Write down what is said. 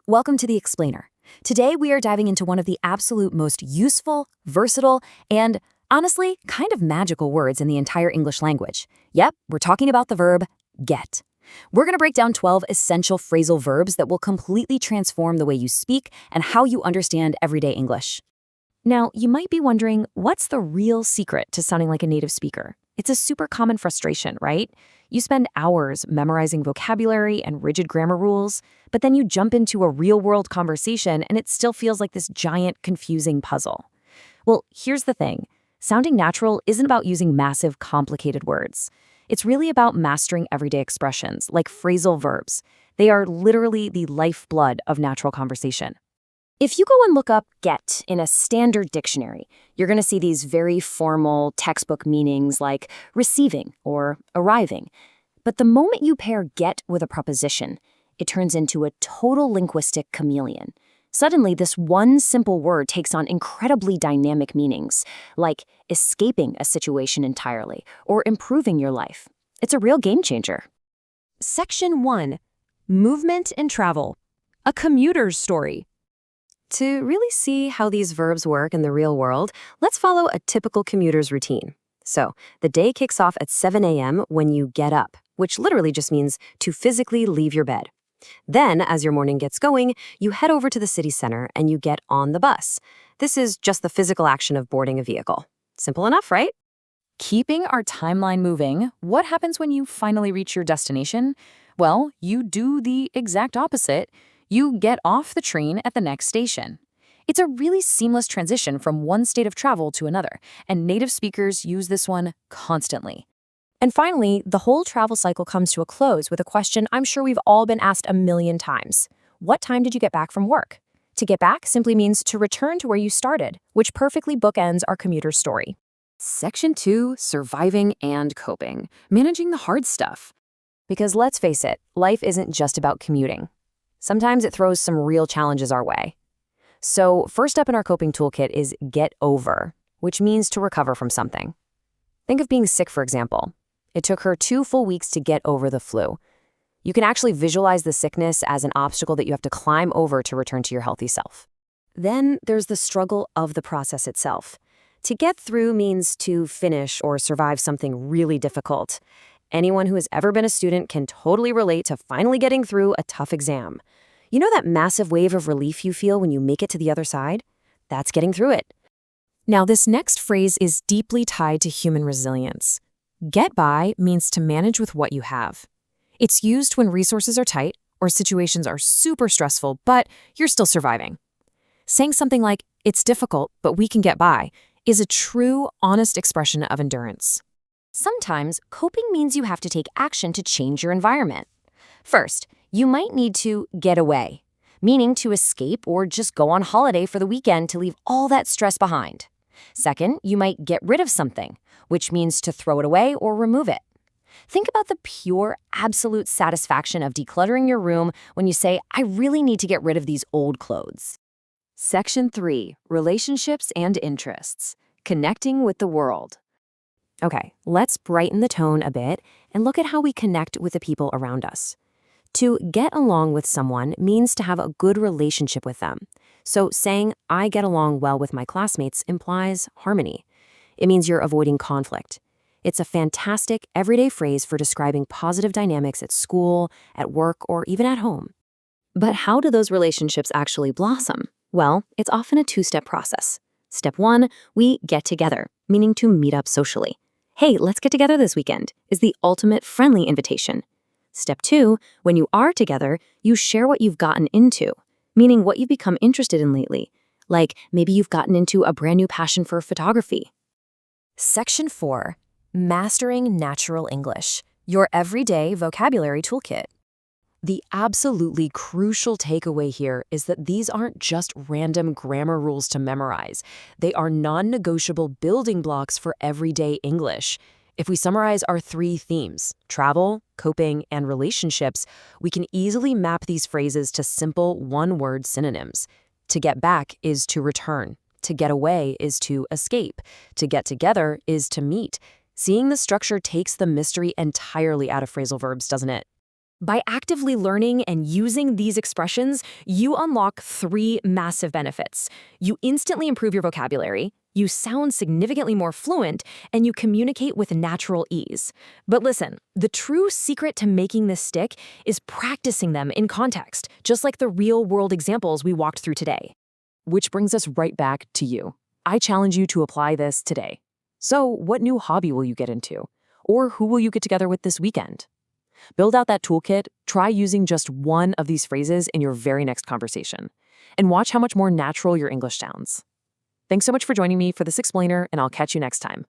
Welcome to the Explainer. Today we are diving into one of the absolute most useful, versatile, and honestly, kind of magical words in the entire English language. Yep, we're talking about the verb get. We're going to break down 12 essential phrasal verbs that will completely transform the way you speak and how you understand everyday English. Now, you might be wondering, what's the real secret to sounding like a native speaker? It's a super common frustration, right? You spend hours memorizing vocabulary and rigid grammar rules, but then you jump into a real-world conversation and it still feels like this giant, confusing puzzle. Well, here's the thing. Sounding natural isn't about using massive, complicated words. It's really about mastering everyday expressions, like phrasal verbs. They are literally the lifeblood of natural conversation. If you go and look up get in a standard dictionary, you're going to see these very formal textbook meanings like receiving or arriving. But the moment you pair get with a preposition, it turns into a total linguistic chameleon. Suddenly, this one simple word takes on incredibly dynamic meanings, like escaping a situation entirely or improving your life. It's a real game changer. Section 1. Movement and travel. A commuter's story. To really see how these verbs work in the real world, let's follow a typical commuter's routine. So, the day kicks off at 7 a.m. when you get up, which literally just means to physically leave your bed. Then, as your morning gets going, you head over to the city center and you get on the bus. This is just the physical action of boarding a vehicle. Simple enough, right? Keeping our timeline moving, what happens when you finally reach your destination? Well, you do the exact opposite. You get off the train at the next station. It's a really seamless transition from one state of travel to another, and native speakers use this one constantly. And finally, the whole travel cycle comes to a close with a question I'm sure we've all been asked a million times. What time did you get back from work? To get back simply means to return to where you started, which perfectly bookends our commuter's story. Section 2, surviving and coping, managing the hard stuff. Because let's face it, life isn't just about commuting. Sometimes it throws some real challenges our way. So first up in our coping toolkit is get over, which means to recover from something. Think of being sick, for example. It took her 2 full weeks to get over the flu. You can actually visualize the sickness as an obstacle that you have to climb over to return to your healthy self. Then there's the struggle of the process itself. To get through means to finish or survive something really difficult. Anyone who has ever been a student can totally relate to finally getting through a tough exam. You know that massive wave of relief you feel when you make it to the other side? That's getting through it. Now, this next phrase is deeply tied to human resilience. Get by means to manage with what you have. It's used when resources are tight or situations are super stressful, but you're still surviving. Saying something like, "It's difficult, but we can get by," is a true, honest expression of endurance. Sometimes, coping means you have to take action to change your environment. First, you might need to get away, meaning to escape or just go on holiday for the weekend to leave all that stress behind. Second, you might get rid of something, which means to throw it away or remove it. Think about the pure, absolute satisfaction of decluttering your room when you say, "I really need to get rid of these old clothes." Section 3, relationships and interests, connecting with the world. Okay, let's brighten the tone a bit and look at how we connect with the people around us. To get along with someone means to have a good relationship with them. So saying, "I get along well with my classmates" implies harmony. It means you're avoiding conflict. It's a fantastic, everyday phrase for describing positive dynamics at school, at work, or even at home. But how do those relationships actually blossom? Well, it's often a 2-step process. Step 1, we get together, meaning to meet up socially. "Hey, let's get together this weekend," is the ultimate friendly invitation. Step 2, when you are together, you share what you've gotten into, meaning what you've become interested in lately. Like maybe you've gotten into a brand new passion for photography. Section 4, mastering natural English, your everyday vocabulary toolkit. The absolutely crucial takeaway here is that these aren't just random grammar rules to memorize. They are non-negotiable building blocks for everyday English. If we summarize our 3 themes, travel, coping, and relationships, we can easily map these phrases to simple one-word synonyms. To get back is to return. To get away is to escape. To get together is to meet. Seeing the structure takes the mystery entirely out of phrasal verbs, doesn't it? By actively learning and using these expressions, you unlock three massive benefits. You instantly improve your vocabulary, you sound significantly more fluent, and you communicate with natural ease. But listen, the true secret to making this stick is practicing them in context, just like the real-world examples we walked through today. Which brings us right back to you. I challenge you to apply this today. So, what new hobby will you get into? Or who will you get together with this weekend? Build out that toolkit, try using just one of these phrases in your very next conversation, and watch how much more natural your English sounds. Thanks so much for joining me for this explainer, and I'll catch you next time.